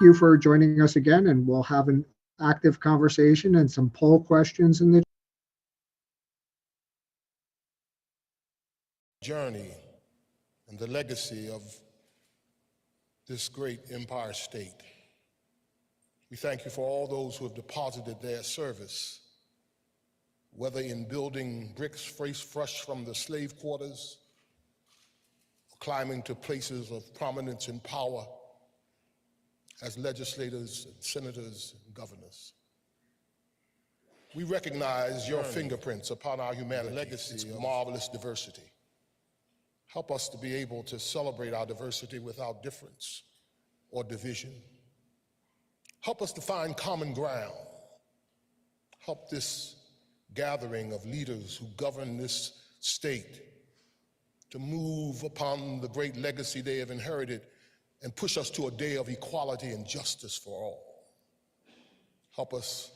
you for joining us again, and we'll have an active conversation and some poll questions in the journey and the legacy of this great Empire State. We thank you for all those who have deposited their service, whether in building bricks fresh from the slave quarters, or climbing to places of prominence and power as legislators, and senators, and governors. We recognize your fingerprints upon our humanity, its marvelous diversity. Help us to be able to celebrate our diversity without difference or division. Help us to find common ground. Help this gathering of leaders who govern this state to move upon the great legacy they have inherited and push us to a day of equality and justice for all. Help us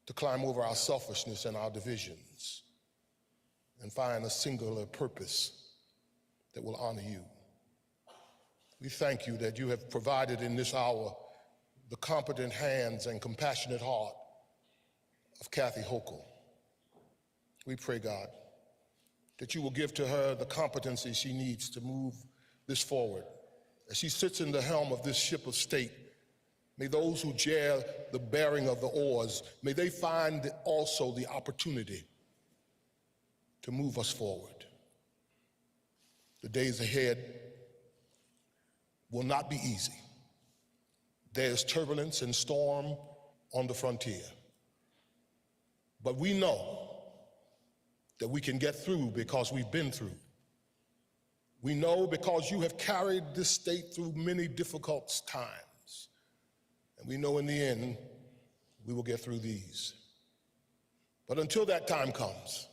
to climb over our selfishness and our divisions and find a singular purpose that will honor you. We thank you that you have provided in this hour the competent hands and compassionate heart of Kathy Hochul. We pray, God, that you will give to her the competency she needs to move this forward. As she sits in the helm of this ship of state, may those who share the bearing of the oars, may they find also the opportunity to move us forward. The days ahead will not be easy. There's turbulence and storm on the frontier. But we know that we can get through because we've been through. We know because you have carried this state through many difficult times. And we know in the end, we will get through these. But until that time comes,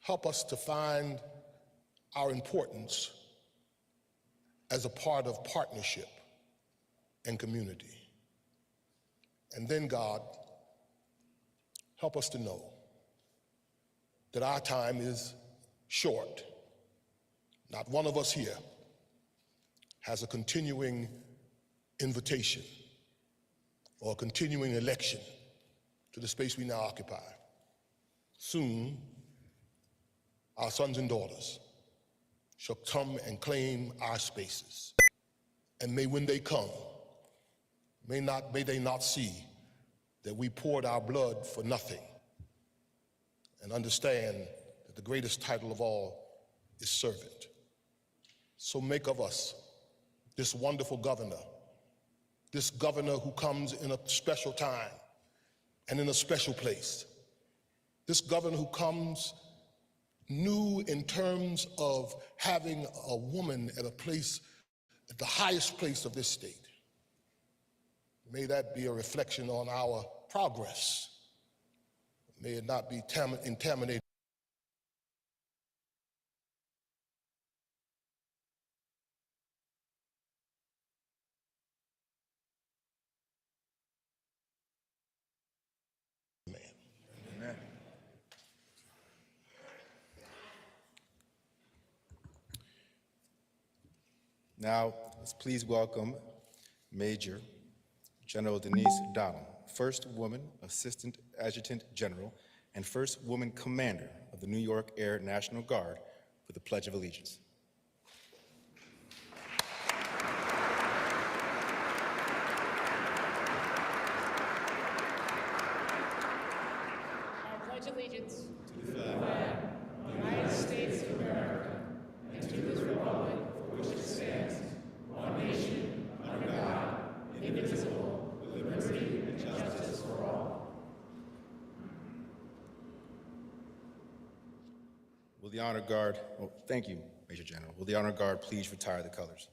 help us to find our importance as a part of partnership and community. And then, God, help us to know that our time is short. Not one of us here has a continuing invitation or a continuing election to the space we now occupy. Soon, our sons and daughters shall come and claim our spaces. And may when they come, may they not see that we poured our blood for nothing, and understand that the greatest title of all is servant. So make of us this wonderful governor, this governor who comes in a special time and in a special place, this governor who comes new in terms of having a woman at a place, at the highest place of this state. May that be a reflection on our progress. May it not be contaminated. Amen. Now, let's please welcome Major General Denise Donald, first woman Assistant Adjutant General and first woman Commander of the New York Air National Guard, for the Pledge of Allegiance. I pledge allegiance to the flag of the United States of America and to this republic for which it stands, one nation, under God, indivisible, with liberty and justice for all. Will the Honor Guard, thank you, Major General. Will the Honor Guard please retire the colors?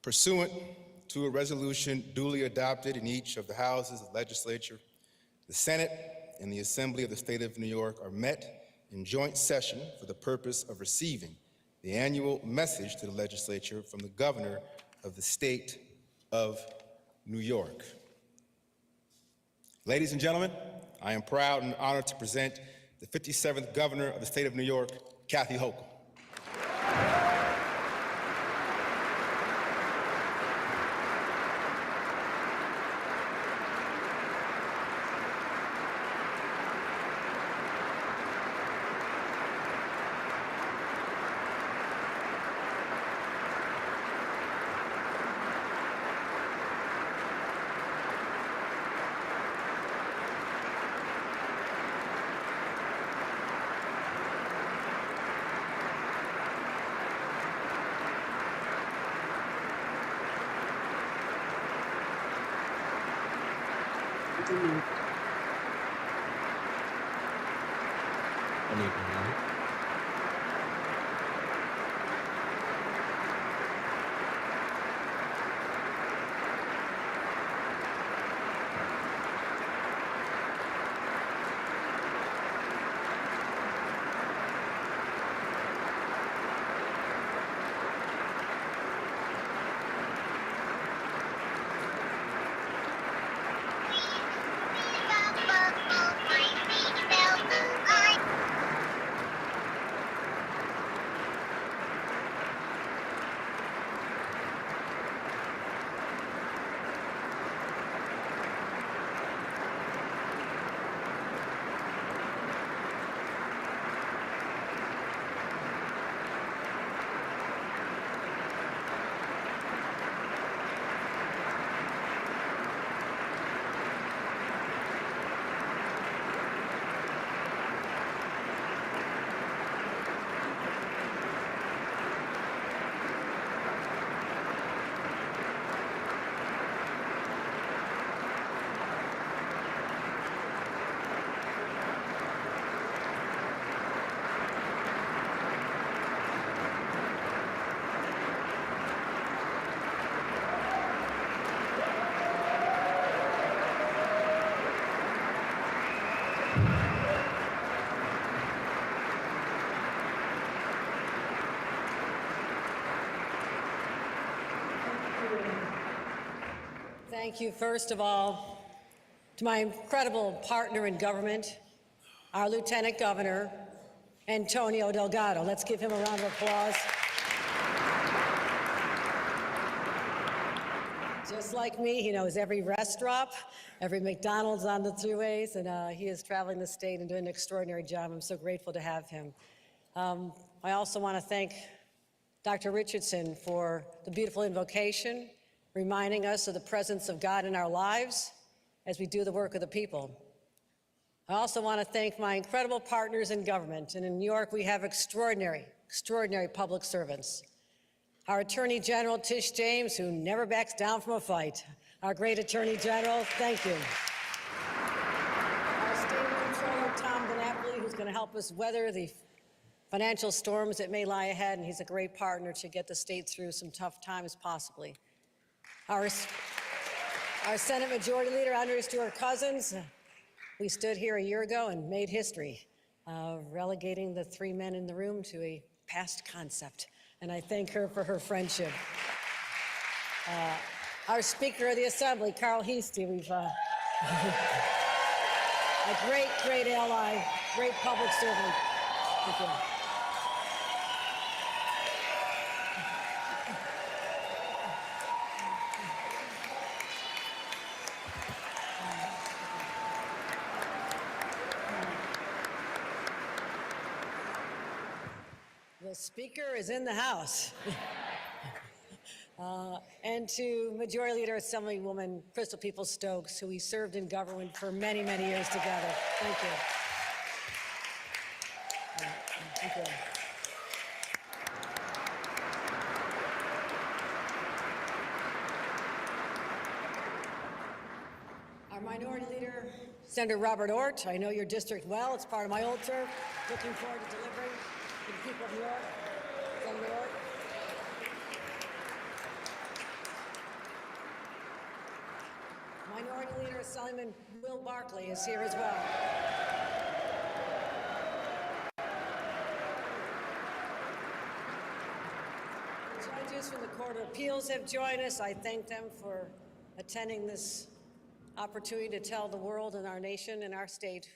Pursuant to a resolution duly adopted in each of the houses of the legislature, the Senate and the Assembly of the State of New York are met in joint session for the purpose of receiving the annual message to the legislature from the Governor of the State of New York. Ladies and gentlemen, I am proud and honored to present the 57th Governor of the State of New York, Kathy Hochul. Thank you, first of all, to my incredible partner in government, our Lieutenant Governor, Antonio Delgado. Let's give him a round of applause. Just like me, he knows every rest stop, every McDonald's on the thruways, and he is traveling the state and doing an extraordinary job. I'm so grateful to have him. I also want to thank Dr. Richardson for the beautiful invocation, reminding us of the presence of God in our lives as we do the work of the people. I also want to thank my incredible partners in government, and in New York we have extraordinary public servants. Our Attorney General, Tish James, who never backs down from a fight. Our great Attorney General, thank you. Our State Comptroller, Tom DiNapoli, who's going to help us weather the financial storms that may lie ahead, and he's a great partner to get the state through some tough times possibly. Our Senate Majority Leader, Andrea Stewart Cousins. We stood here a year ago and made history, relegating the three men in the room to a past concept, and I thank her for her friendship. Our Speaker of the Assembly, Carl Heastie, we've a great ally, great public servant. Thank you. The Speaker is in the House. And to Majority Leader Assemblywoman Crystal Peoples-Stokes, who we served in government for many years together. Thank you. Thank you. Our Minority Leader, Senator Robert Ortt. I know your district well. It's part of my old turf. Looking forward to delivering to the people of New York. Senator Ortt. Assemblyman Will Barkley is here as well. Judges from the Court of Appeals have joined us. I thank them for attending this opportunity to tell the world and our nation and our state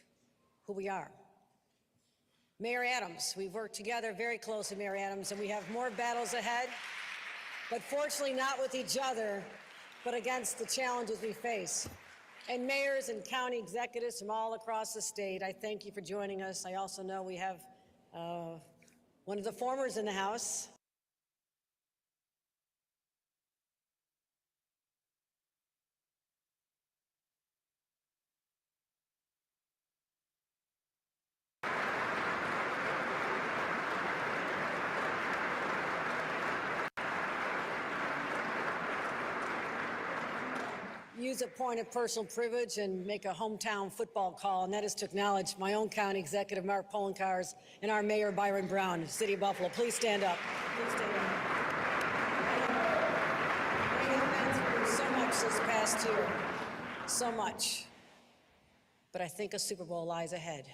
who we are. Mayor Adams, we've worked together very closely, Mayor Adams, and we have more battles ahead, but fortunately not with each other, but against the challenges we face. And mayors and county executives from all across the state, I thank you for joining us. I also know we have one of the formers in the House. Use a point of personal privilege and make a hometown football call, and that is to acknowledge my own county executive, Mark Poloncarz, and our mayor, Byron Brown, City of Buffalo. Please stand up. Please stand up. We have been through so much this past year, so much. But I think a Super Bowl lies ahead.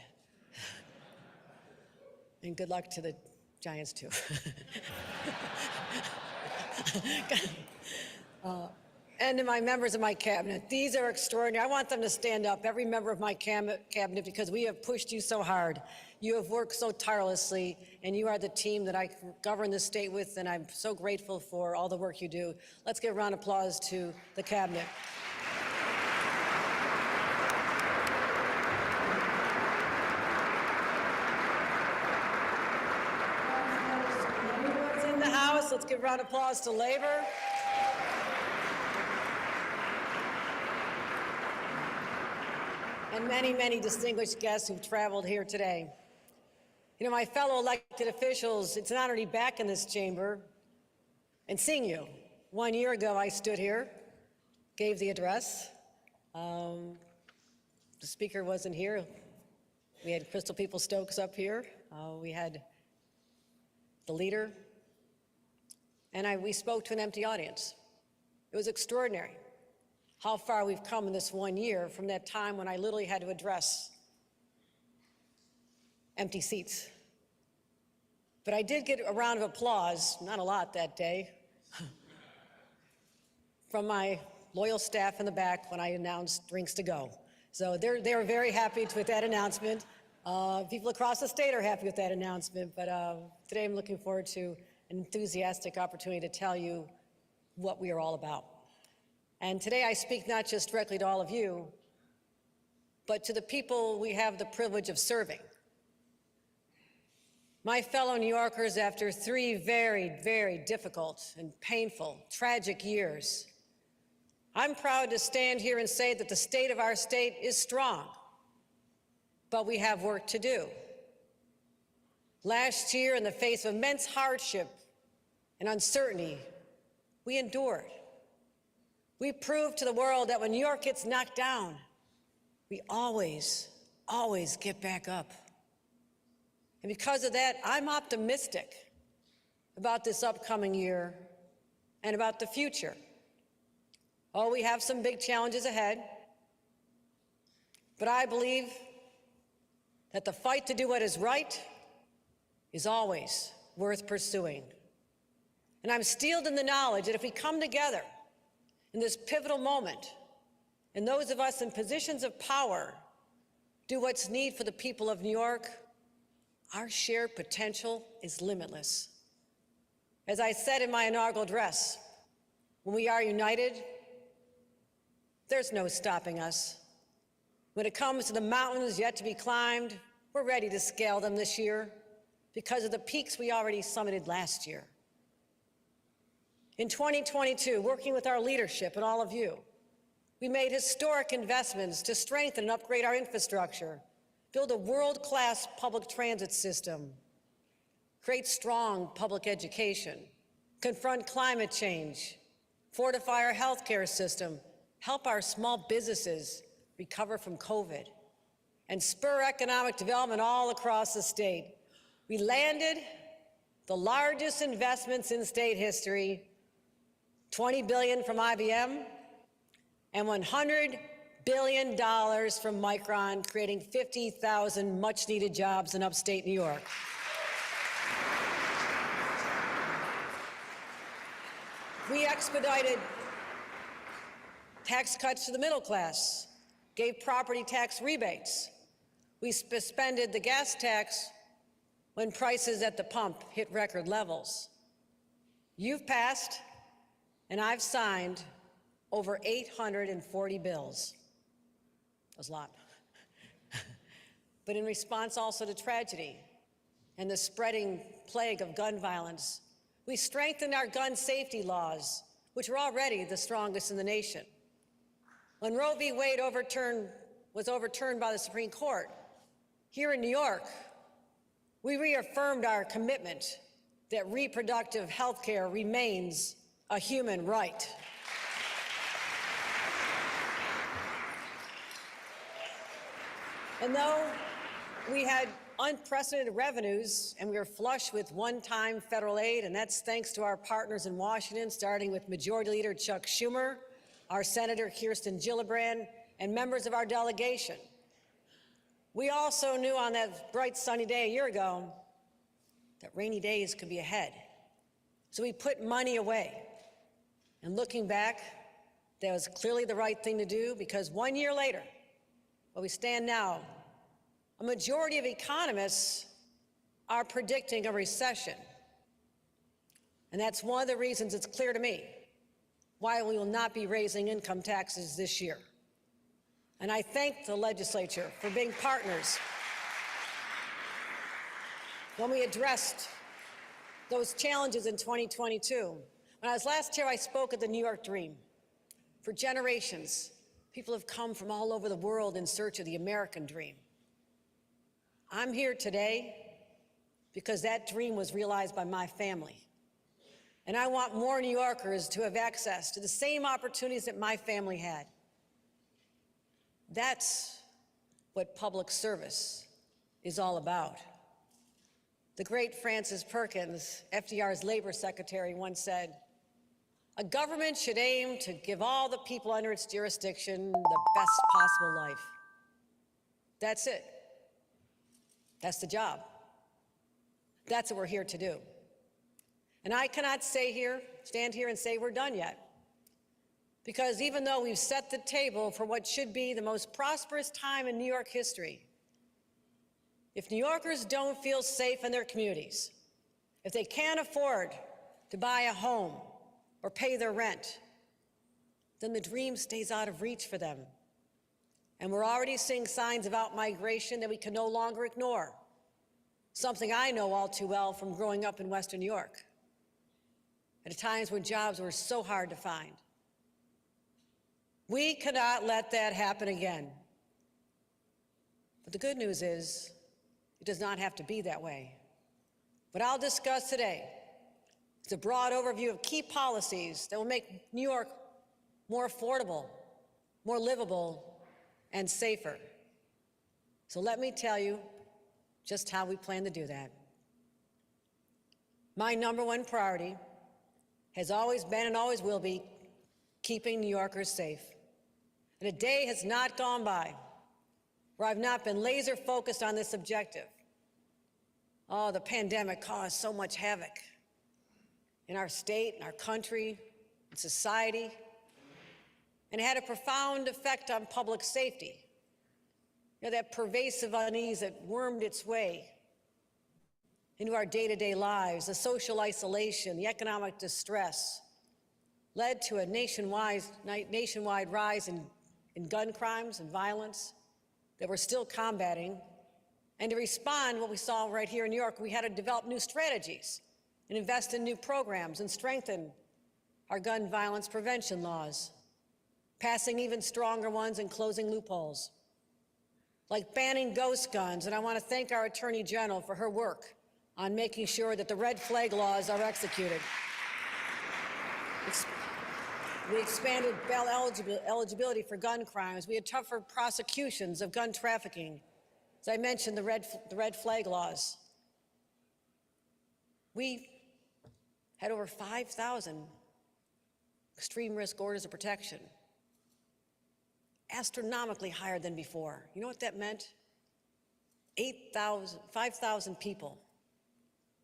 And good luck to the Giants, too. And to my members of my cabinet, these are extraordinary. I want them to stand up, every member of my cabinet, because we have pushed you so hard. You have worked so tirelessly, and you are the team that I govern this state with, and I'm so grateful for all the work you do. Let's give a round of applause to the cabinet. In the House, let's give a round of applause to Labor. And many, many distinguished guests who've traveled here today. You know, my fellow elected officials, it's an honor to be back in this chamber and seeing you. 1 year ago, I stood here, gave the address. The speaker wasn't here. We had Crystal Peoples-Stokes up here. We had the leader. And we spoke to an empty audience. It was extraordinary how far we've come in this 1 year from that time when I literally had to address empty seats. But I did get a round of applause, not a lot that day, from my loyal staff in the back when I announced drinks to go. So they were very happy with that announcement. People across the state are happy with that announcement, but today I'm looking forward to an enthusiastic opportunity to tell you what we are all about. And today I speak not just directly to all of you, but to the people we have the privilege of serving. My fellow New Yorkers, after 3 very, very difficult and painful, tragic years, I'm proud to stand here and say that the state of our state is strong, but we have work to do. Last year, in the face of immense hardship and uncertainty, we endured. We proved to the world that when New York gets knocked down, we always, always get back up. And because of that, I'm optimistic about this upcoming year and about the future. Oh, we have some big challenges ahead, but I believe that the fight to do what is right is always worth pursuing. And I'm steeled in the knowledge that if we come together in this pivotal moment, and those of us in positions of power do what's needed for the people of New York, our shared potential is limitless. As I said in my inaugural address, when we are united, there's no stopping us. When it comes to the mountains yet to be climbed, we're ready to scale them this year because of the peaks we already summited last year. In 2022, working with our leadership and all of you, we made historic investments to strengthen and upgrade our infrastructure, build a world-class public transit system, create strong public education, confront climate change, fortify our healthcare system, help our small businesses recover from COVID, and spur economic development all across the state. We landed the largest investments in state history, $20 billion from IBM and $100 billion from Micron, creating 50,000 much-needed jobs in upstate New York. We expedited tax cuts to the middle class, gave property tax rebates. We suspended the gas tax when prices at the pump hit record levels. You've passed, and I've signed, over 840 bills. That's a lot. But in response also to tragedy and the spreading plague of gun violence, we strengthened our gun safety laws, which were already the strongest in the nation. When Roe v. Wade was overturned by the Supreme Court, here in New York, we reaffirmed our commitment that reproductive health care remains a human right. And though we had unprecedented revenues and we were flush with one-time federal aid, and that's thanks to our partners in Washington, starting with Majority Leader Chuck Schumer, our Senator Kirsten Gillibrand, and members of our delegation. We also knew on that bright sunny day a year ago that rainy days could be ahead. So we put money away. And looking back, that was clearly the right thing to do, because 1 year later, where we stand now, a majority of economists are predicting a recession. And that's one of the reasons it's clear to me why we will not be raising income taxes this year. And I thank the legislature for being partners when we addressed those challenges in 2022. When I was last here, I spoke at the New York Dream. For generations, people have come from all over the world in search of the American dream. I'm here today because that dream was realized by my family. And I want more New Yorkers to have access to the same opportunities that my family had. That's what public service is all about. The great Francis Perkins, FDR's labor secretary, once said, "A government should aim to give all the people under its jurisdiction the best possible life." That's it. That's the job. That's what we're here to do. And I cannot stand here and say we're done yet. Because even though we've set the table for what should be the most prosperous time in New York history, if New Yorkers don't feel safe in their communities, if they can't afford to buy a home or pay their rent, then the dream stays out of reach for them. And we're already seeing signs of outmigration that we can no longer ignore, something I know all too well from growing up in Western New York, at times when jobs were so hard to find. We cannot let that happen again. But the good news is, it does not have to be that way. What I'll discuss today is a broad overview of key policies that will make New York more affordable, more livable, and safer. So let me tell you just how we plan to do that. My #1 priority has always been and always will be keeping New Yorkers safe. And a day has not gone by where I've not been laser focused on this objective. Oh, the pandemic caused so much havoc in our state, in our country, in society, and it had a profound effect on public safety. You know, that pervasive unease that wormed its way into our day-to-day lives, the social isolation, the economic distress, led to a nationwide rise in gun crimes and violence that we're still combating. And to respond to what we saw right here in New York, we had to develop new strategies and invest in new programs and strengthen our gun violence prevention laws, passing even stronger ones and closing loopholes, like banning ghost guns. And I want to thank our Attorney General for her work on making sure that the red flag laws are executed. We expanded bail eligibility for gun crimes. We had tougher prosecutions of gun trafficking. As I mentioned, the red flag laws. We had over 5,000 extreme risk orders of protection. astronomically higher than before. You know what that meant? 5,000 people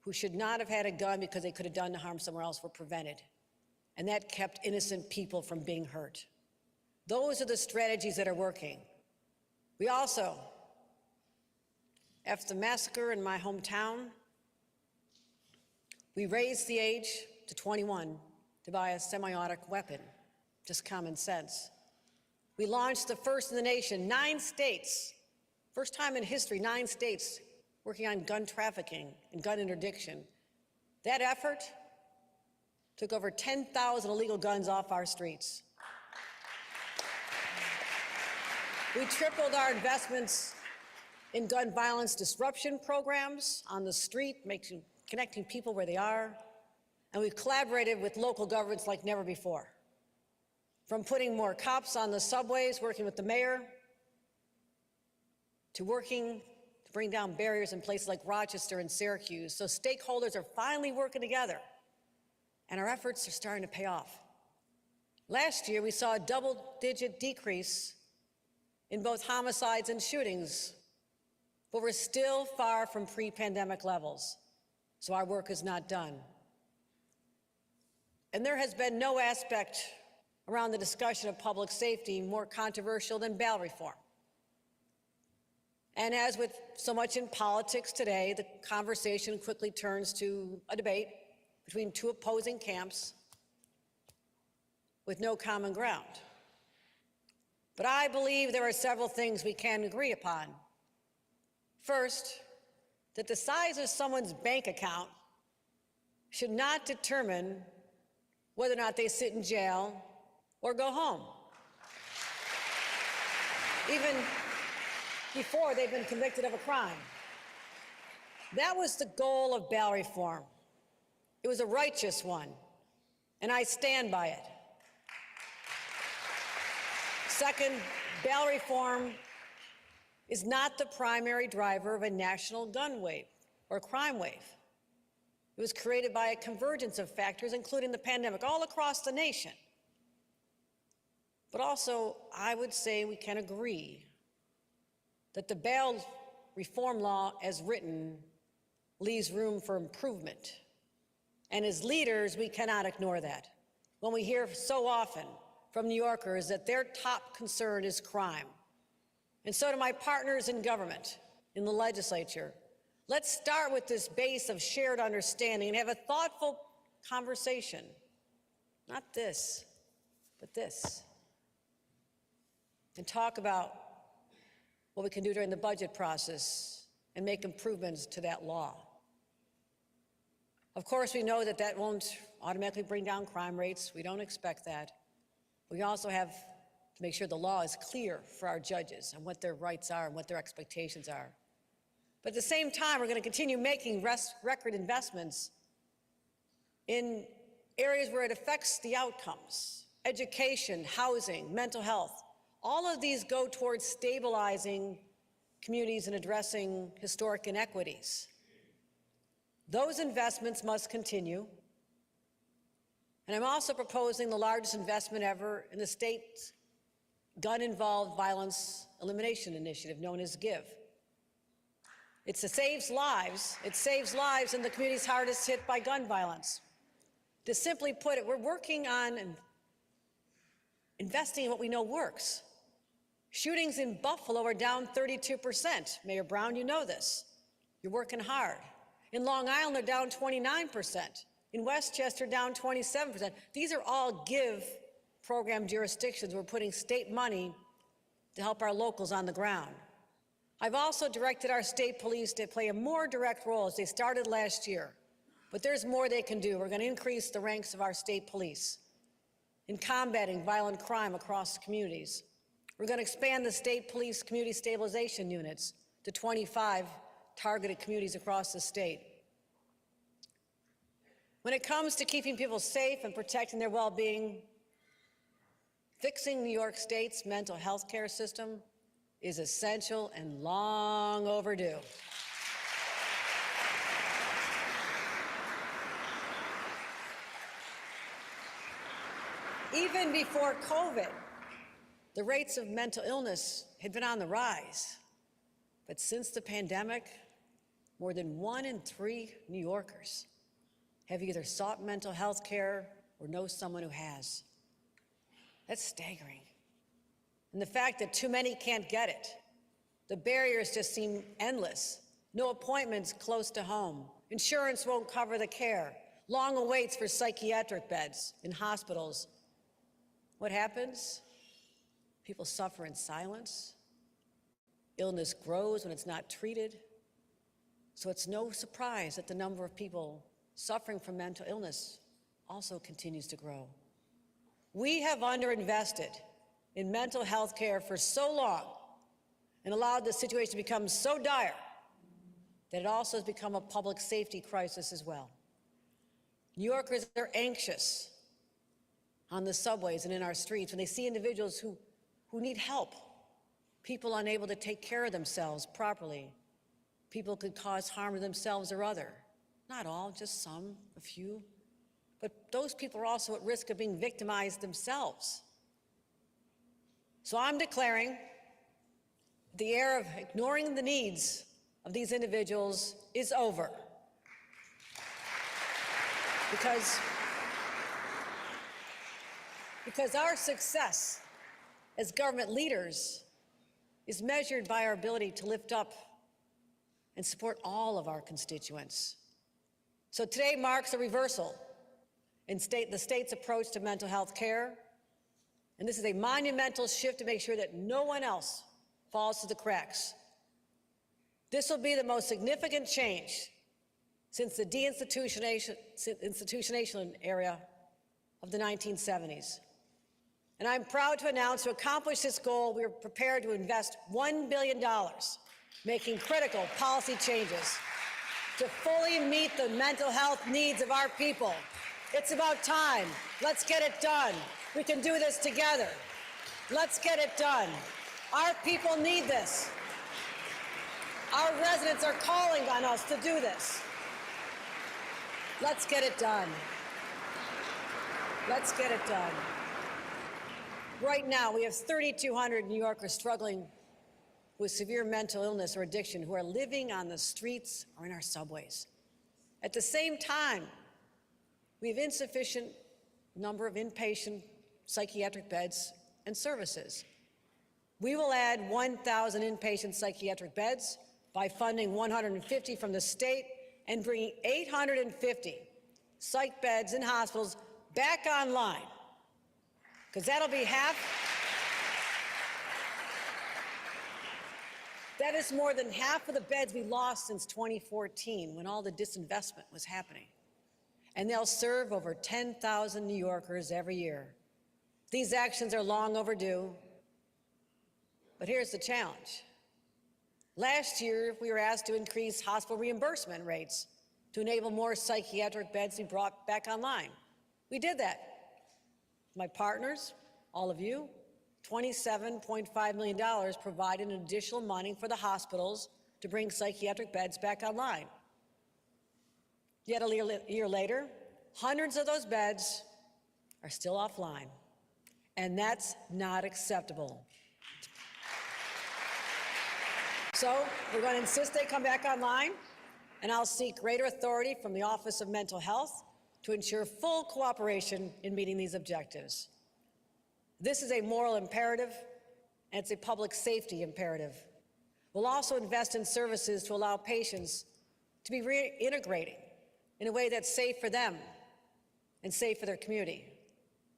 who should not have had a gun because they could have done harm somewhere else were prevented. And that kept innocent people from being hurt. Those are the strategies that are working. We also, after the massacre in my hometown, we raised the age to 21 to buy a semi-automatic weapon, just common sense. We launched the first in the nation, 9 states, first time in history, 9 states working on gun trafficking and gun interdiction. That effort took over 10,000 illegal guns off our streets. We tripled our investments in gun violence disruption programs on the street, connecting people where they are. And we've collaborated with local governments like never before. From putting more cops on the subways, working with the mayor, to working to bring down barriers in places like Rochester and Syracuse. So stakeholders are finally working together, and our efforts are starting to pay off. Last year, we saw a double-digit decrease in both homicides and shootings, but we're still far from pre-pandemic levels, so our work is not done. And there has been no aspect around the discussion of public safety more controversial than bail reform. And as with so much in politics today, the conversation quickly turns to a debate between 2 opposing camps with no common ground. But I believe there are several things we can agree upon. First, that the size of someone's bank account should not determine whether or not they sit in jail or go home, even before they've been convicted of a crime. That was the goal of bail reform. It was a righteous one, and I stand by it. Second, bail reform is not the primary driver of a national gun wave or crime wave. It was created by a convergence of factors, including the pandemic, all across the nation. But also, I would say we can agree that the bail reform law as written leaves room for improvement. And as leaders, we cannot ignore that. When we hear so often from New Yorkers that their top concern is crime. And so to my partners in government, in the legislature, let's start with this base of shared understanding and have a thoughtful conversation. Not this, but this. And talk about what we can do during the budget process and make improvements to that law. Of course, we know that that won't automatically bring down crime rates. We don't expect that. We also have to make sure the law is clear for our judges and what their rights are and what their expectations are. But at the same time, we're going to continue making record investments in areas where it affects the outcomes: education, housing, mental health. All of these go towards stabilizing communities and addressing historic inequities. Those investments must continue. And I'm also proposing the largest investment ever in the state's gun-involved violence elimination initiative, known as GIVE. It saves lives. It saves lives in the communities hardest hit by gun violence. To simply put it, we're working on investing in what we know works. Shootings in Buffalo are down 32%. Mayor Brown, you know this. You're working hard. In Long Island, they're down 29%. In Westchester, down 27%. These are all GIVE program jurisdictions. We're putting state money to help our locals on the ground. I've also directed our state police to play a more direct role, as they started last year. But there's more they can do. We're going to increase the ranks of our state police in combating violent crime across communities. We're going to expand the state police community stabilization units to 25 targeted communities across the state. When it comes to keeping people safe and protecting their well-being, fixing New York State's mental health care system is essential and long overdue. Even before COVID, The rates of mental illness had been on the rise, but since the pandemic, more than 1 in 3 New Yorkers have either sought mental health care or know someone who has. That's staggering. And the fact that too many can't get it. The barriers just seem endless. No appointments close to home. Insurance won't cover the care. Long waits for psychiatric beds in hospitals. What happens? People suffer in silence. Illness grows when it's not treated. So it's no surprise that the number of people suffering from mental illness also continues to grow. We have underinvested in mental health care for so long and allowed the situation to become so dire that it also has become a public safety crisis as well. New Yorkers are anxious on the subways and in our streets when they see individuals who need help, people unable to take care of themselves properly. People could cause harm to themselves or other. Not all, just some, a few. But those people are also at risk of being victimized themselves. So I'm declaring the era of ignoring the needs of these individuals is over. Because our success as government leaders is measured by our ability to lift up and support all of our constituents. So today marks a reversal in the state's approach to mental health care. And this is a monumental shift to make sure that no one else falls through the cracks. This will be the most significant change since the deinstitutionalization era of the 1970s. And I'm proud to announce to accomplish this goal, we are prepared to invest $1 billion, making critical policy changes to fully meet the mental health needs of our people. It's about time. Let's get it done. We can do this together. Let's get it done. Our people need this. Our residents are calling on us to do this. Let's get it done. Let's get it done. Right now, we have 3,200 New Yorkers struggling with severe mental illness or addiction who are living on the streets or in our subways. At the same time, we have insufficient number of inpatient psychiatric beds and services. We will add 1,000 inpatient psychiatric beds by funding 150 from the state and bringing 850 psych beds in hospitals back online, because that'll be half. That is more than half of the beds we lost since 2014 when all the disinvestment was happening. And they'll serve over 10,000 New Yorkers every year. These actions are long overdue, but here's the challenge. Last year, we were asked to increase hospital reimbursement rates to enable more psychiatric beds to be brought back online. We did that. My partners, all of you, $27.5 million provided additional money for the hospitals to bring psychiatric beds back online. Yet a year later, hundreds of those beds are still offline, and that's not acceptable. So we're going to insist they come back online, and I'll seek greater authority from the Office of Mental Health to ensure full cooperation in meeting these objectives. This is a moral imperative, and it's a public safety imperative. We'll also invest in services to allow patients to be reintegrating in a way that's safe for them and safe for their community.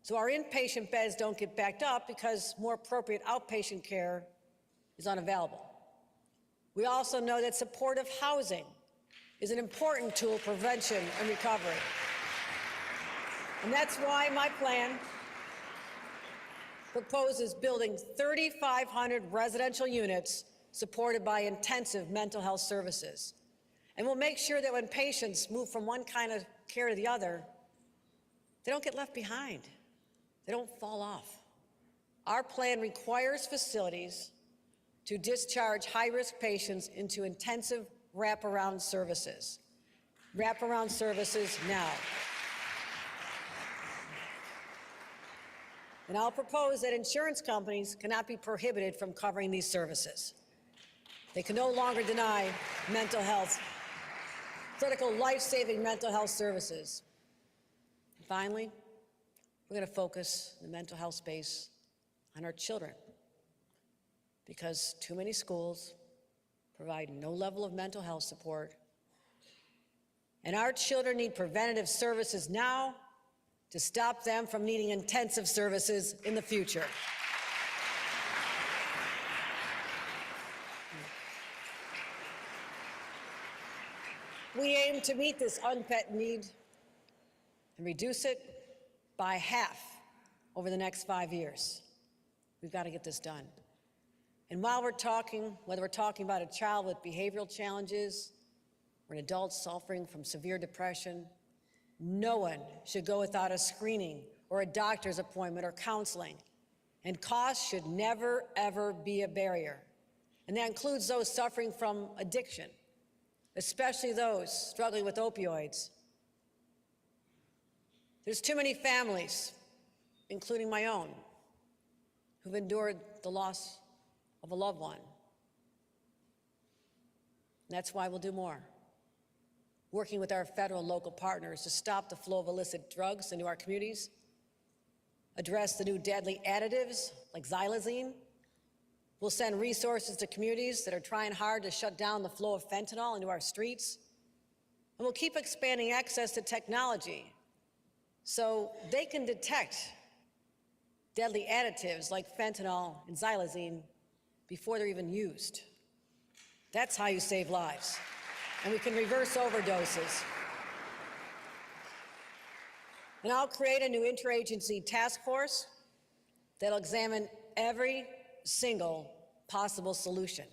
So our inpatient beds don't get backed up because more appropriate outpatient care is unavailable. We also know that supportive housing is an important tool for prevention and recovery. And that's why my plan proposes building 3,500 residential units supported by intensive mental health services. And we'll make sure that when patients move from one kind of care to the other, they don't get left behind. They don't fall off. Our plan requires facilities to discharge high-risk patients into intensive wraparound services. Wraparound services now. And I'll propose that insurance companies cannot be prohibited from covering these services. They can no longer deny mental health, critical life-saving mental health services. And finally, we're going to focus in the mental health space on our children, because too many schools provide no level of mental health support, and our children need preventative services now to stop them from needing intensive services in the future. We aim to meet this unmet need and reduce it by half over the next 5 years. We've got to get this done. And while we're talking, whether we're talking about a child with behavioral challenges or an adult suffering from severe depression, no one should go without a screening or a doctor's appointment or counseling. And cost should never, ever be a barrier. And that includes those suffering from addiction, especially those struggling with opioids. There's too many families, including my own, who've endured the loss of a loved one. And that's why we'll do more, working with our federal and local partners to stop the flow of illicit drugs into our communities, address the new deadly additives like xylazine. We'll send resources to communities that are trying hard to shut down the flow of fentanyl into our streets. And we'll keep expanding access to technology so they can detect deadly additives like fentanyl and xylazine before they're even used. That's how you save lives. And we can reverse overdoses. And I'll create a new interagency task force that'll examine every single possible solution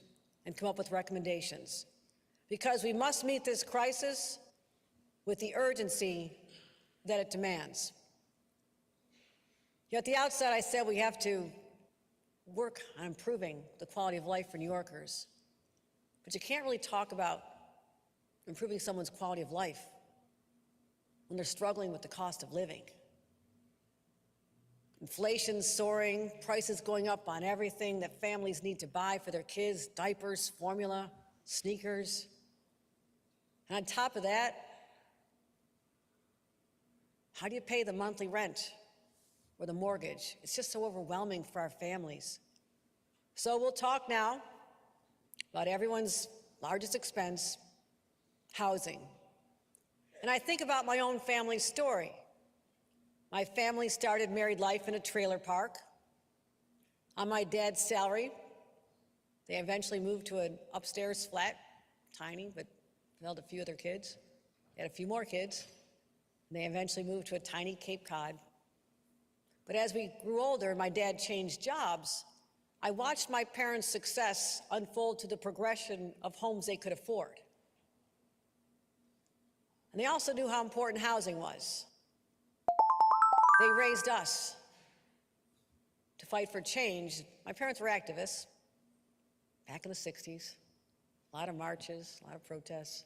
and come up with recommendations. Because we must meet this crisis with the urgency that it demands. At the outset, I said we have to work on improving the quality of life for New Yorkers. But you can't really talk about improving someone's quality of life when they're struggling with the cost of living. Inflation's soaring, prices going up on everything that families need to buy for their kids, diapers, formula, sneakers. And on top of that, how do you pay the monthly rent or the mortgage? It's just so overwhelming for our families. So we'll talk now about everyone's largest expense, housing. And I think about my own family story. My family started married life in a trailer park. On my dad's salary, they eventually moved to an upstairs flat, tiny, but held a few other kids. They had a few more kids. And they eventually moved to a tiny Cape Cod. But as we grew older, my dad changed jobs. I watched my parents' success unfold to the progression of homes they could afford. And they also knew how important housing was. They raised us to fight for change. My parents were activists back in the 60s, a lot of marches, a lot of protests.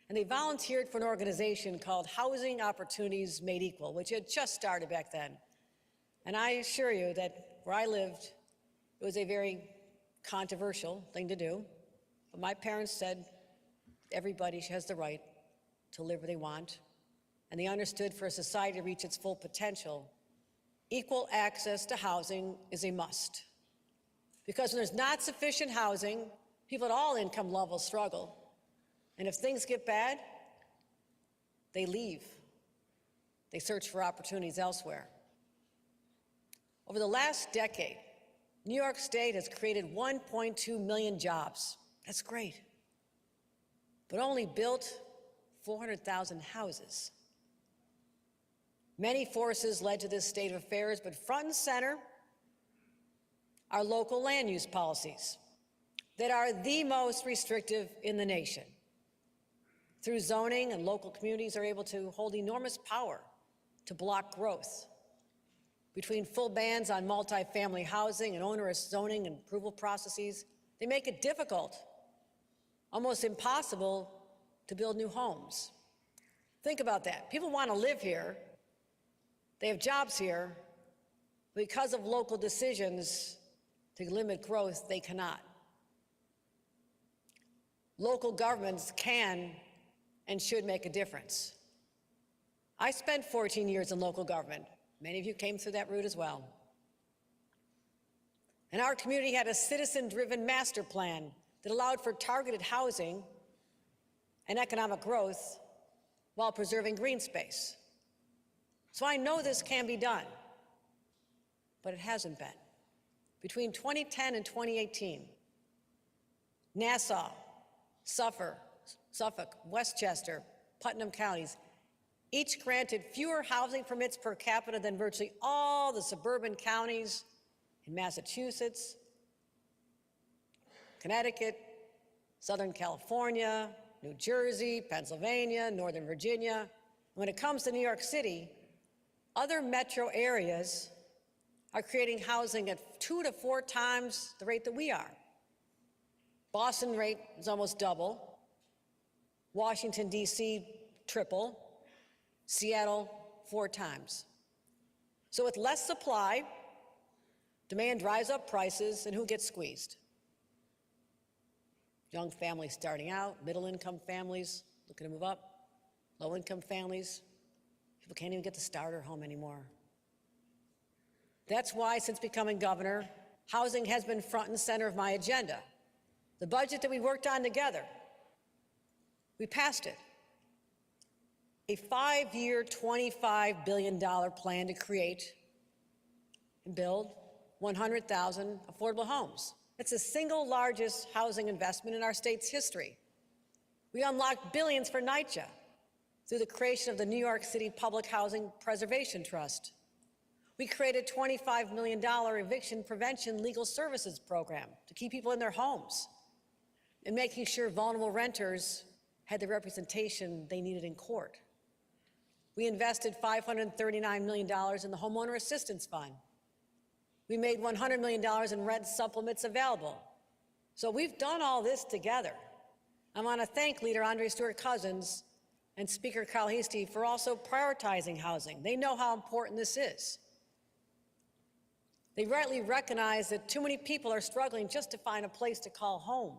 And they volunteered for an organization called Housing Opportunities Made Equal, which had just started back then. And I assure you that where I lived, it was a very controversial thing to do. But my parents said everybody has the right to live where they want. And they understood for a society to reach its full potential, equal access to housing is a must. Because when there's not sufficient housing, people at all income levels struggle. And if things get bad, they leave. They search for opportunities elsewhere. Over the last decade, New York State has created 1.2 million jobs. That's great. But only built 400,000 houses. Many forces led to this state of affairs, but front and center are local land use policies that are the most restrictive in the nation. Through zoning, and local communities are able to hold enormous power to block growth. Between full bans on multifamily housing and onerous zoning and approval processes, they make it difficult, almost impossible, to build new homes. Think about that. People want to live here, they have jobs here, Because of local decisions to limit growth, they cannot. Local governments can and should make a difference. I spent 14 years in local government. Many of you came through that route as well. And our community had a citizen-driven master plan that allowed for targeted housing and economic growth while preserving green space. So I know this can be done, but it hasn't been. Between 2010 and 2018, Nassau, Suffolk, Westchester, Putnam counties each granted fewer housing permits per capita than virtually all the suburban counties in Massachusetts, Connecticut, Southern California, New Jersey, Pennsylvania, Northern Virginia. When it comes to New York City, other metro areas are creating housing at 2 to 4 times the rate that we are. Boston rate is almost double. Washington, D.C., triple. Seattle, 4 times. So with less supply, demand drives up prices, and who gets squeezed? Young families starting out, middle-income families looking to move up, low-income families. People can't even get the starter home anymore. That's why, since becoming governor, housing has been front and center of my agenda. The budget that we worked on together, we passed it. A 5-year, $25 billion plan to create and build 100,000 affordable homes. It's the single largest housing investment in our state's history. We unlocked billions for NYCHA through the creation of the New York City Public Housing Preservation Trust. We created a $25 million eviction prevention legal services program to keep people in their homes and making sure vulnerable renters had the representation they needed in court. We invested $539 million in the Homeowner Assistance Fund. We made $100 million in rent supplements available. So we've done all this together. I want to thank Leader Andre Stewart-Cousins and Speaker Kyle Heastie for also prioritizing housing. They know how important this is. They rightly recognize that too many people are struggling just to find a place to call home.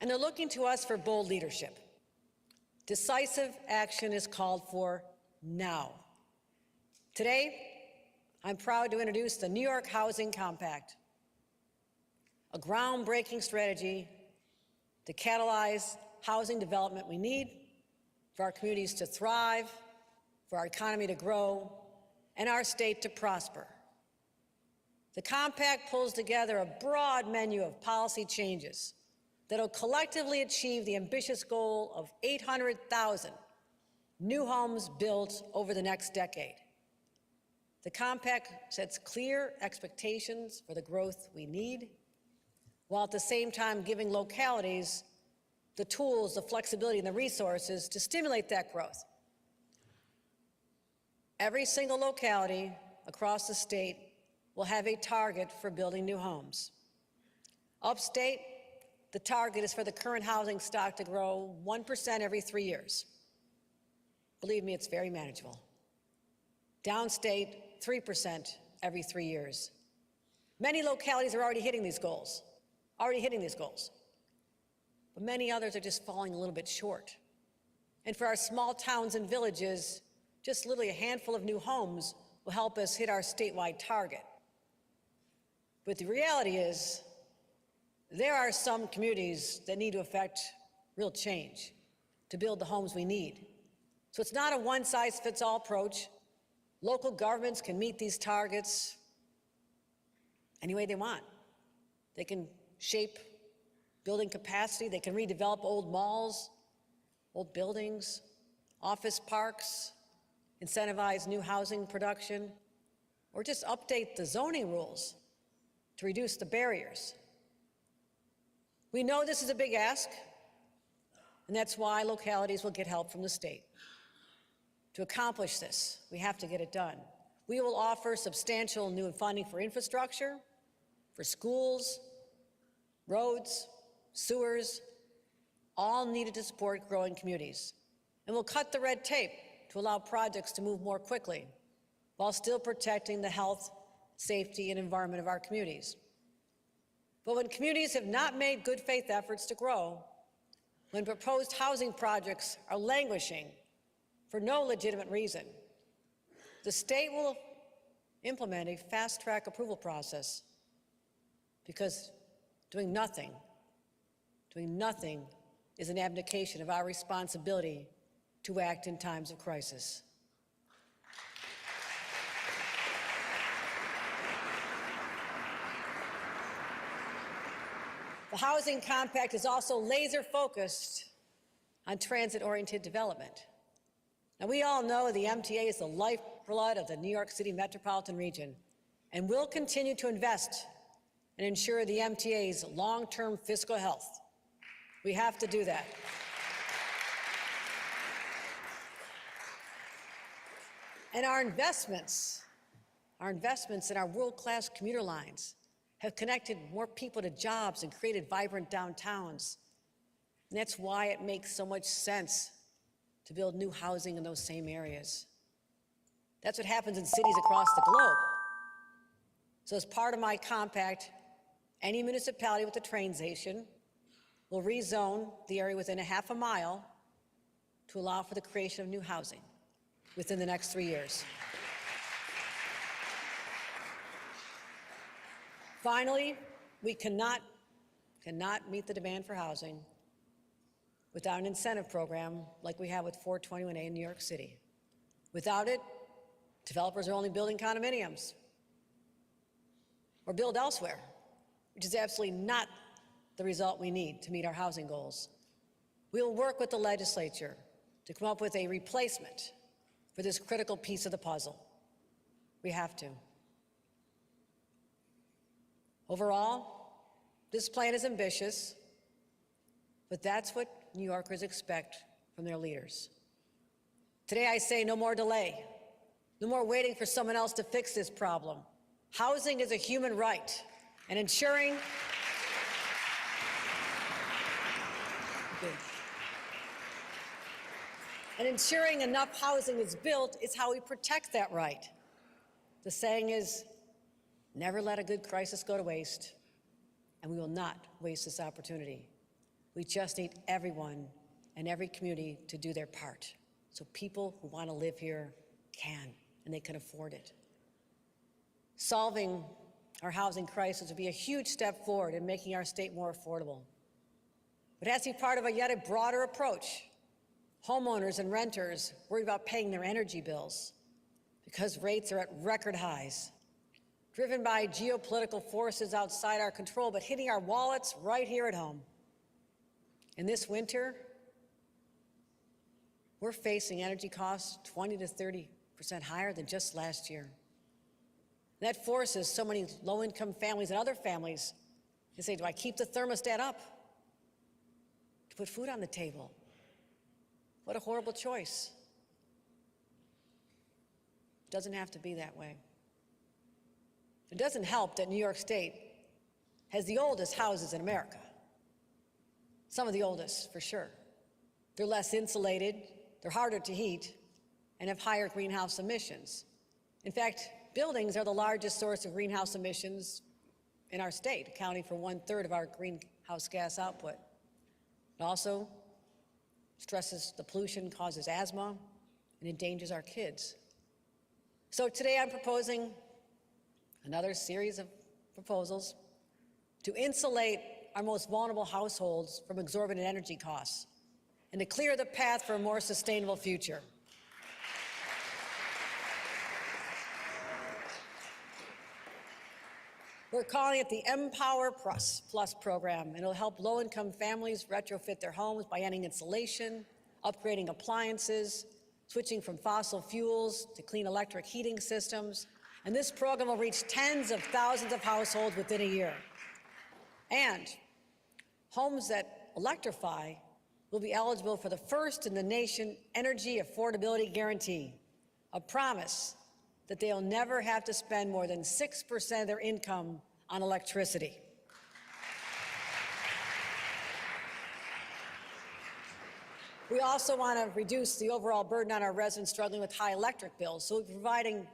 And they're looking to us for bold leadership. Decisive action is called for now. Today, I'm proud to introduce the New York Housing Compact, a groundbreaking strategy to catalyze housing development we need for our communities to thrive, for our economy to grow, and our state to prosper. The compact pulls together a broad menu of policy changes that will collectively achieve the ambitious goal of 800,000 new homes built over the next decade. The compact sets clear expectations for the growth we need, while at the same time giving localities the tools, the flexibility, and the resources to stimulate that growth. Every single locality across the state will have a target for building new homes. Upstate, the target is for the current housing stock to grow 1% every 3 years. Believe me, it's very manageable. Downstate, 3% every 3 years. Many localities are already hitting these goals, but many others are just falling a little bit short. And for our small towns and villages, just literally a handful of new homes will help us hit our statewide target. But the reality is, there are some communities that need to affect real change to build the homes we need. So it's not a one-size-fits-all approach. Local governments can meet these targets any way they want. They can shape building capacity. They can redevelop old malls, old buildings, office parks, incentivize new housing production, or just update the zoning rules to reduce the barriers. We know this is a big ask, and that's why localities will get help from the state. To accomplish this, we have to get it done. We will offer substantial new funding for infrastructure, for schools, roads, sewers, all needed to support growing communities. And we'll cut the red tape to allow projects to move more quickly. while still protecting the health, safety, and environment of our communities. But when communities have not made good faith efforts to grow, when proposed housing projects are languishing for no legitimate reason, the state will implement a fast-track approval process, because doing nothing is an abdication of our responsibility to act in times of crisis. The Housing Compact is also laser-focused on transit-oriented development. Now, we all know the MTA is the lifeblood of the New York City metropolitan region, and we'll continue to invest and ensure the MTA's long-term fiscal health. We have to do that. And our investments in our world-class commuter lines have connected more people to jobs and created vibrant downtowns. And that's why it makes so much sense to build new housing in those same areas. That's what happens in cities across the globe. So as part of my compact, any municipality with a train station will rezone the area within a half a mile to allow for the creation of new housing within the next 3 years. Finally, we cannot meet the demand for housing without an incentive program like we have with 421A in New York City. Without it, developers are only building condominiums or build elsewhere, which is absolutely not the result we need to meet our housing goals. We'll work with the legislature to come up with a replacement for this critical piece of the puzzle. We have to. Overall, this plan is ambitious, but that's what New Yorkers expect from their leaders. Today I say no more delay, no more waiting for someone else to fix this problem. Housing is a human right, and ensuring enough housing is built is how we protect that right. The saying is, never let a good crisis go to waste, and we will not waste this opportunity. We just need everyone and every community to do their part, so people who want to live here can, and they can afford it. Solving our housing crisis would be a huge step forward in making our state more affordable. But it has to be part of a yet broader approach. Homeowners and renters worry about paying their energy bills because rates are at record highs, driven by geopolitical forces outside our control, but hitting our wallets right here at home. And this winter, we're facing energy costs 20 to 30% higher than just last year. That forces so many low-income families and other families to say, do I keep the thermostat up to put food on the table? What a horrible choice. It doesn't have to be that way. It doesn't help that New York State has the oldest houses in America. Some of the oldest, for sure. They're less insulated, they're harder to heat, and have higher greenhouse emissions. In fact, buildings are the largest source of greenhouse emissions in our state, accounting for 1/3 of our greenhouse gas output. It also stresses the pollution, causes asthma, and endangers our kids. So today I'm proposing another series of proposals to insulate our most vulnerable households from exorbitant energy costs and to clear the path for a more sustainable future. We're calling it the Empower Plus program, and it'll help low-income families retrofit their homes by ending insulation, upgrading appliances, switching from fossil fuels to clean electric heating systems. And this program will reach tens of thousands of households within a year. And homes that electrify will be eligible for the first in the nation Energy Affordability Guarantee, a promise that they'll never have to spend more than 6% of their income on electricity. We also want to reduce the overall burden on our residents struggling with high electric bills, so we're providing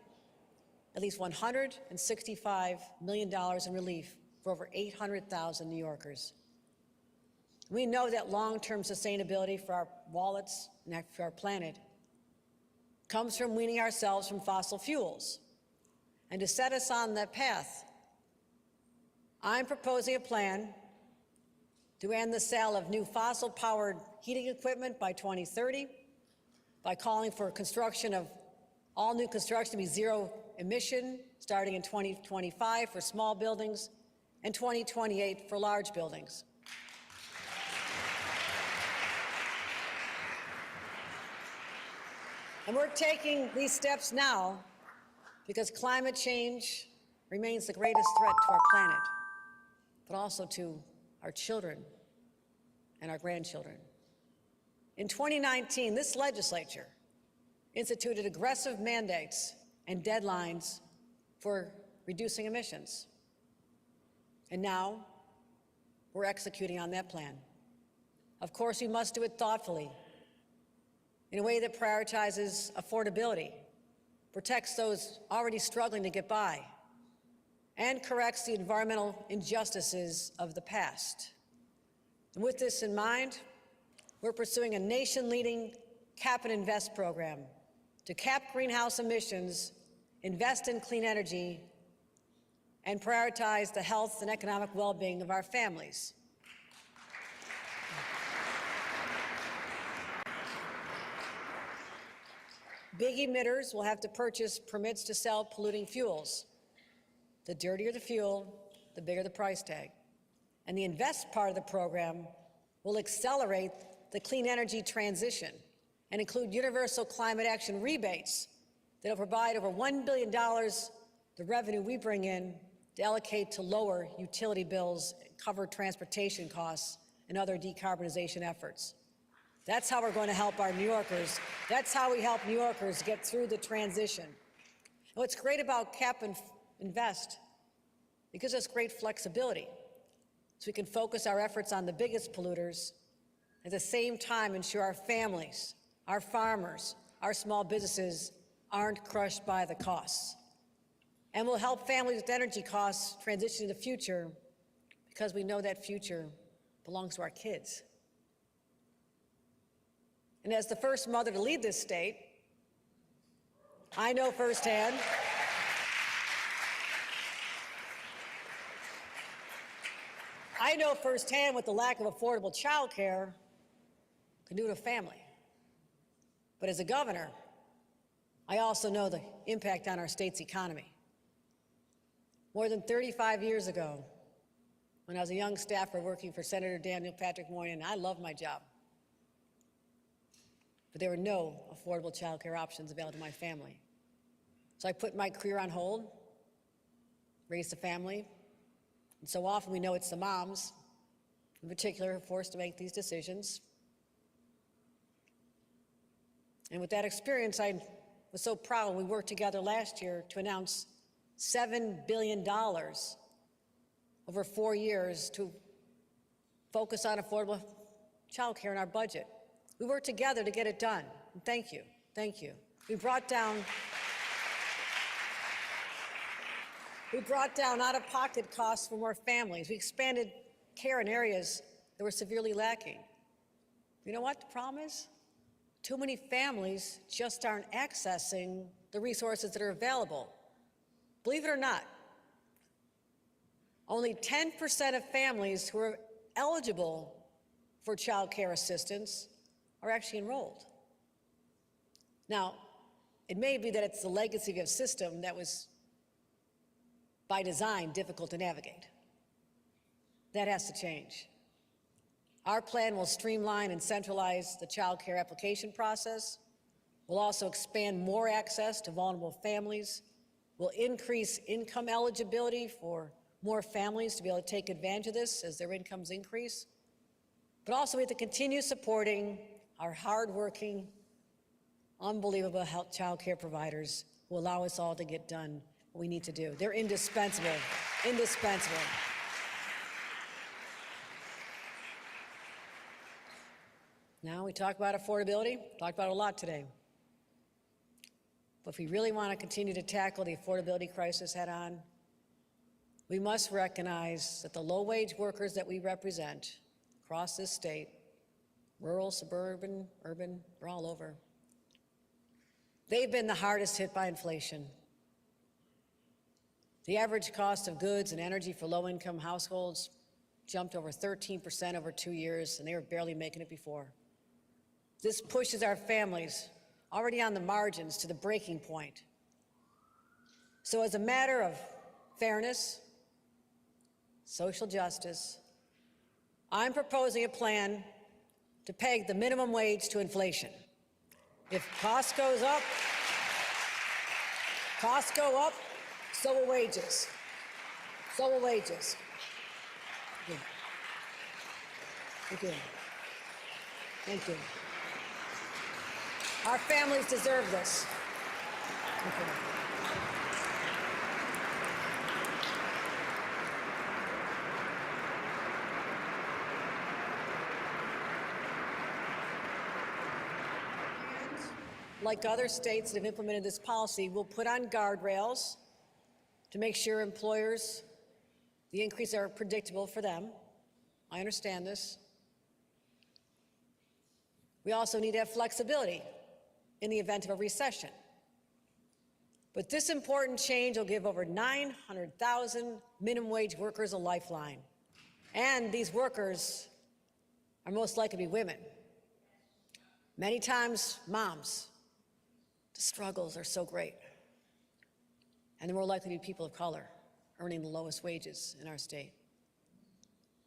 at least $165 million in relief for over 800,000 New Yorkers. We know that long-term sustainability for our wallets and for our planet comes from weaning ourselves from fossil fuels. And to set us on that path, I'm proposing a plan to end the sale of new fossil-powered heating equipment by 2030 by calling for construction of all new construction to be zero emission starting in 2025 for small buildings and 2028 for large buildings. And we're taking these steps now because climate change remains the greatest threat to our planet, but also to our children and our grandchildren. In 2019, this legislature instituted aggressive mandates and deadlines for reducing emissions. And now we're executing on that plan. Of course, we must do it thoughtfully, in a way that prioritizes affordability, protects those already struggling to get by, and corrects the environmental injustices of the past. And with this in mind, we're pursuing a nation-leading Cap and Invest program to cap greenhouse emissions, invest in clean energy, and prioritize the health and economic well-being of our families. Big emitters will have to purchase permits to sell polluting fuels. The dirtier the fuel, the bigger the price tag. And the Invest part of the program will accelerate the clean energy transition and include universal climate action rebates that will provide over $1 billion, the revenue we bring in, to allocate to lower utility bills, cover transportation costs, and other decarbonization efforts. That's how we're going to help our New Yorkers. That's how we help New Yorkers get through the transition. And what's great about Cap and Invest, it gives us great flexibility, so we can focus our efforts on the biggest polluters, at the same time ensure our families, our farmers, our small businesses aren't crushed by the costs. And we'll help families with energy costs transition to the future, because we know that future belongs to our kids. And as the first mother to lead this state, I know firsthand what the lack of affordable childcare can do to a family. But as a governor, I also know the impact on our state's economy. More than 35 years ago, when I was a young staffer working for Senator Daniel Patrick Moynihan, I loved my job. But there were no affordable child care options available to my family. So I put my career on hold, raised a family, and so often we know it's the moms, in particular, who are forced to make these decisions. And with that experience, I was so proud when we worked together last year to announce $7 billion over 4 years to focus on affordable child care in our budget. We worked together to get it done. And thank you. Thank you. We brought down out-of-pocket costs for more families. We expanded care in areas that were severely lacking. You know what the problem is? Too many families just aren't accessing the resources that are available. Believe it or not, only 10% of families who are eligible for child care assistance are actually enrolled. Now, it may be that it's the legacy of a system that was, by design, difficult to navigate. That has to change. Our plan will streamline and centralize the child care application process. We'll also expand more access to vulnerable families. We'll increase income eligibility for more families to be able to take advantage of this as their incomes increase. But also, we have to continue supporting our hardworking, unbelievable child care providers who allow us all to get done what we need to do. They're indispensable, indispensable. Now we talk about affordability, talked about it a lot today. But if we really want to continue to tackle the affordability crisis head-on, we must recognize that the low-wage workers that we represent across this state, rural, suburban, urban, they're all over, they've been the hardest hit by inflation. The average cost of goods and energy for low-income households jumped over 13% over 2 years, and they were barely making it before. This pushes our families already on the margins to the breaking point. So as a matter of fairness, social justice, I'm proposing a plan to peg the minimum wage to inflation. If cost goes up, so will wages. So will wages. Thank you. Thank you. Our families deserve this. Thank you. Like other states that have implemented this policy, we'll put on guardrails to make sure employers, the increases are predictable for them. I understand this. We also need to have flexibility in the event of a recession. But this important change will give over 900,000 minimum wage workers a lifeline. And these workers are most likely to be women. Many times, moms. The struggles are so great. And they're more likely to be people of color, earning the lowest wages in our state.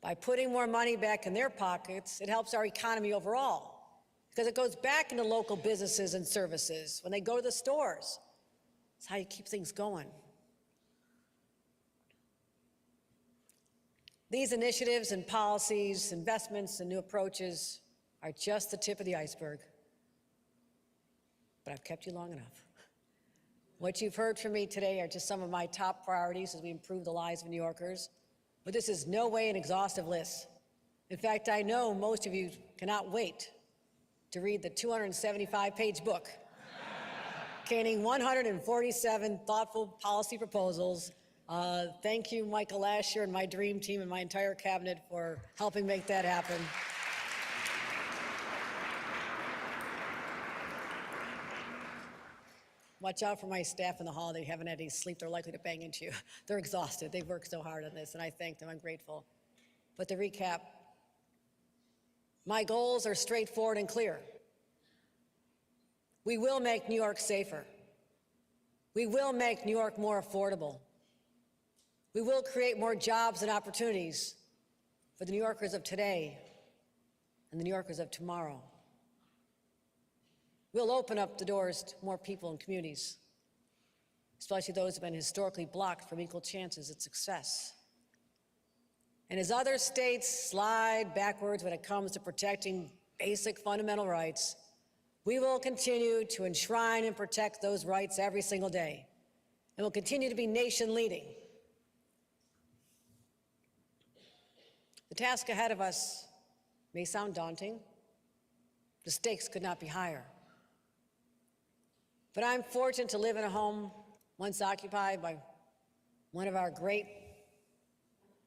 By putting more money back in their pockets, it helps our economy overall, because it goes back into local businesses and services when they go to the stores. It's how you keep things going. These initiatives and policies, investments and new approaches are just the tip of the iceberg. But I've kept you long enough. What you've heard from me today are just some of my top priorities as we improve the lives of New Yorkers. But this is no way an exhaustive list. In fact, I know most of you cannot wait to read the 275-page book containing 147 thoughtful policy proposals. Thank you, Michael Lasher, and my dream team and my entire cabinet for helping make that happen. Watch out for my staff in the hall. They haven't had any sleep. They're likely to bang into you. They're exhausted. They've worked so hard on this, and I thank them. I'm grateful. But to recap, my goals are straightforward and clear. We will make New York safer. We will make New York more affordable. We will create more jobs and opportunities for the New Yorkers of today and the New Yorkers of tomorrow. We'll open up the doors to more people and communities, especially those who have been historically blocked from equal chances at success. And as other states slide backwards when it comes to protecting basic fundamental rights, we will continue to enshrine and protect those rights every single day, and will continue to be nation leading. The task ahead of us may sound daunting. The stakes could not be higher. But I'm fortunate to live in a home once occupied by one of our great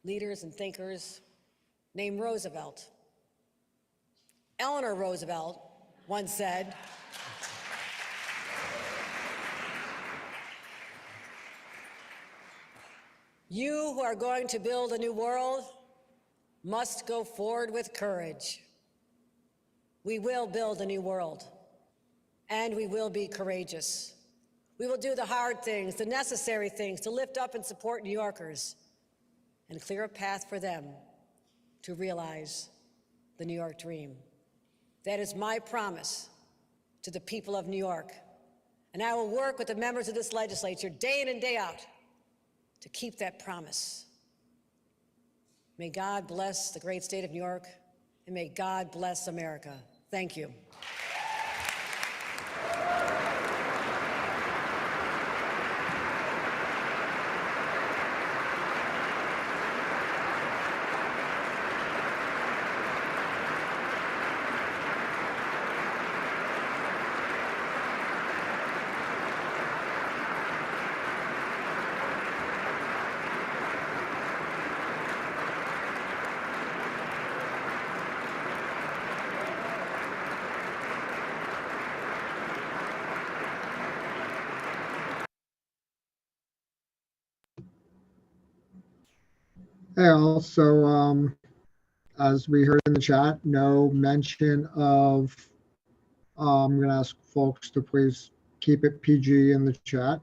leaders and thinkers named Roosevelt. Eleanor Roosevelt once said, "You who are going to build a new world must go forward with courage." We will build a new world. And we will be courageous. We will do the hard things, the necessary things to lift up and support New Yorkers and clear a path for them to realize the New York dream. That is my promise to the people of New York. And I will work with the members of this legislature day in and day out to keep that promise. May God bless the great state of New York, and may God bless America. Thank you. Hey, also, as we heard in the chat, no mention of, I'm going to ask folks to please keep it PG in the chat.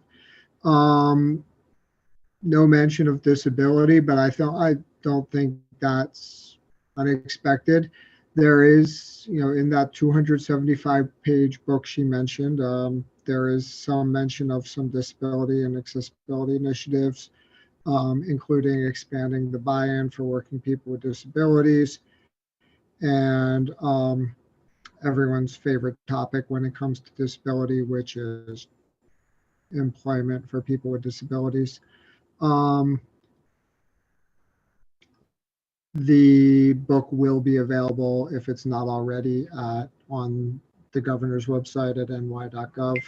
No mention of disability, but I don't think that's unexpected. There is, in that 275-page book she mentioned, there is some mention of some disability and accessibility initiatives, including expanding the buy-in for working people with disabilities, and everyone's favorite topic when it comes to disability, which is employment for people with disabilities. The book will be available, if it's not already, on the governor's website at ny.gov.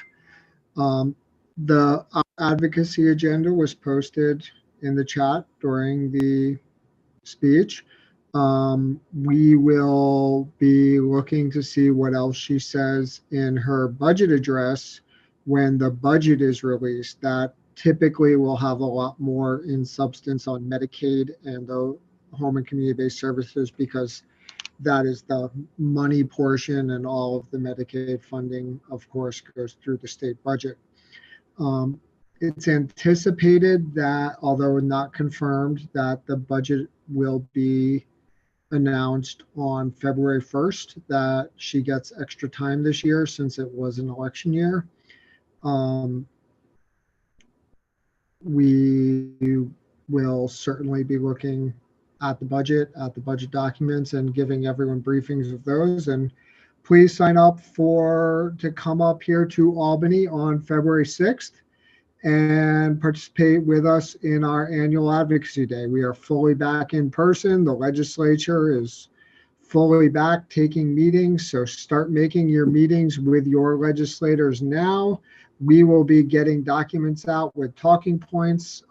The advocacy agenda was posted in the chat during the speech. We will be looking to see what else she says in her budget address when the budget is released. That typically will have a lot more in substance on Medicaid and the home and community-based services, because that is the money portion, and all of the Medicaid funding, of course, goes through the state budget. It's anticipated that, although not confirmed, that the budget will be announced on February 1st, that she gets extra time this year since it was an election year. We will certainly be looking at the budget documents, and giving everyone briefings of those. And please sign up to come up here to Albany on February 6th and participate with us in our annual advocacy day. We are fully back in person. The legislature is fully back taking meetings. So start making your meetings with your legislators now. We will be getting documents out with talking points.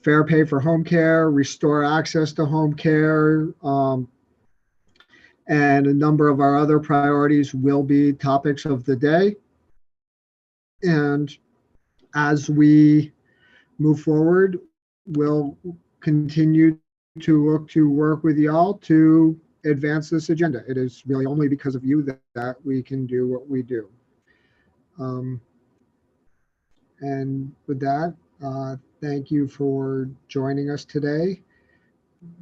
Fair pay for home care, restore access to home care, and a number of our other priorities will be topics of the day. And as we move forward, we'll continue to look to work with y'all to advance this agenda. It is really only because of you that we can do what we do. And with that, thank you for joining us today.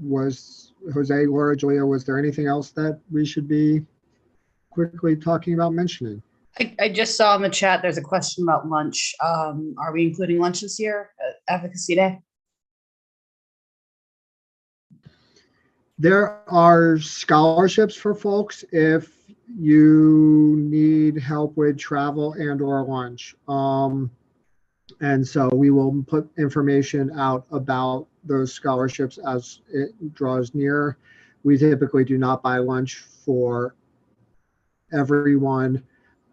Was Jose, Laura, Julia, was there anything else that we should be quickly talking about mentioning? I just saw in the chat, there's a question about lunch. Are we including lunch this year at Advocacy Day? There are scholarships for folks if you need help with travel and or lunch. And so we will put information out about those scholarships as it draws near. We typically do not buy lunch for everyone,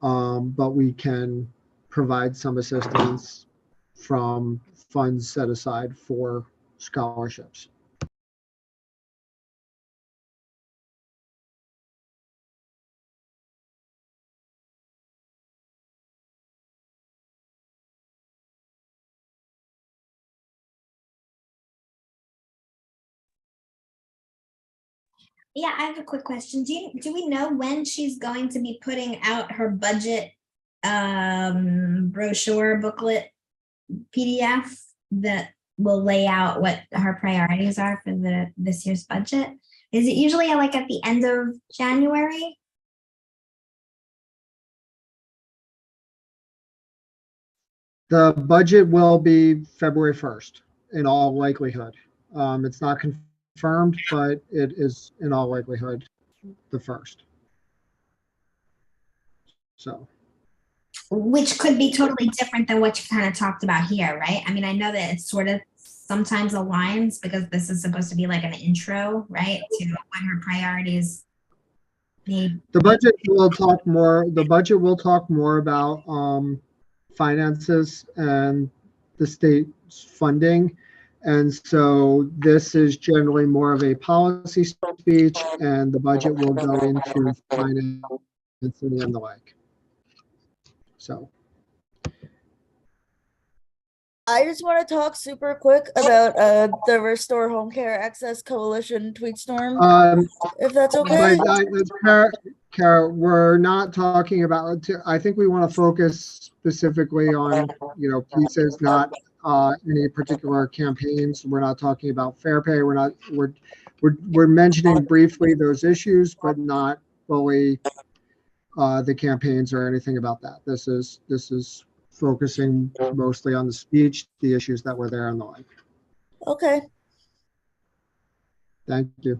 but we can provide some assistance from funds set aside for scholarships. Yeah, I have a quick question. Do we know when she's going to be putting out her budget brochure booklet PDF that will lay out what her priorities are for this year's budget? Is it usually like at the end of January? The budget will be February 1st in all likelihood. It's not confirmed, but it is in all likelihood the 1st. So, which could be totally different than what you kind of talked about here, right? I mean, I know that it sort of sometimes aligns because this is supposed to be like an intro, right, to what her priorities need. The budget will talk more. The budget will talk more about finances and the state's funding. And so this is generally more of a policy speech, and the budget will go into financing and the like. So. I just want to talk super quick about the Restore Home Care Access Coalition tweet storm, Um, if that's but okay. Kara, we're not talking about, I think we want to focus specifically on, pieces, not any particular campaigns. We're not talking about fair pay. We're mentioning briefly those issues, but not fully the campaigns or anything about that. This is focusing mostly on the speech, the issues that were there and the like. Okay. Thank you.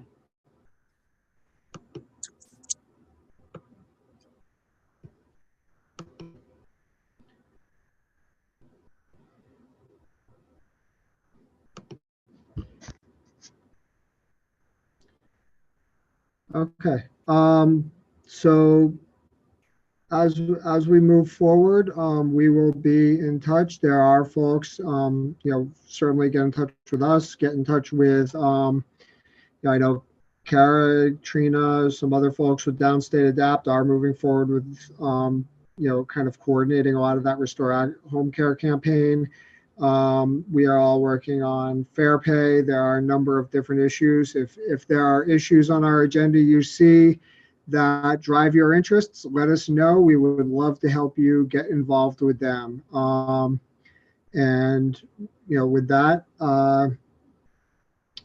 Okay. So as we move forward, we will be in touch. There are folks, certainly get in touch with us, get in touch with, I know Kara, Trina, some other folks with Downstate Adapt are moving forward with, kind of coordinating a lot of that Restore Home Care campaign. We are all working on fair pay. There are a number of different issues. If there are issues on our agenda you see that drive your interests, let us know. We would love to help you get involved with them. And with that,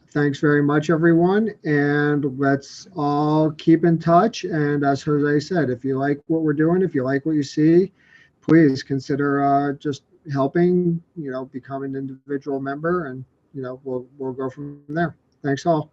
thanks very much, everyone. And let's all keep in touch. And as Jose said, if you like what we're doing, if you like what you see, please consider just helping, become an individual member, and we'll go from there. Thanks all.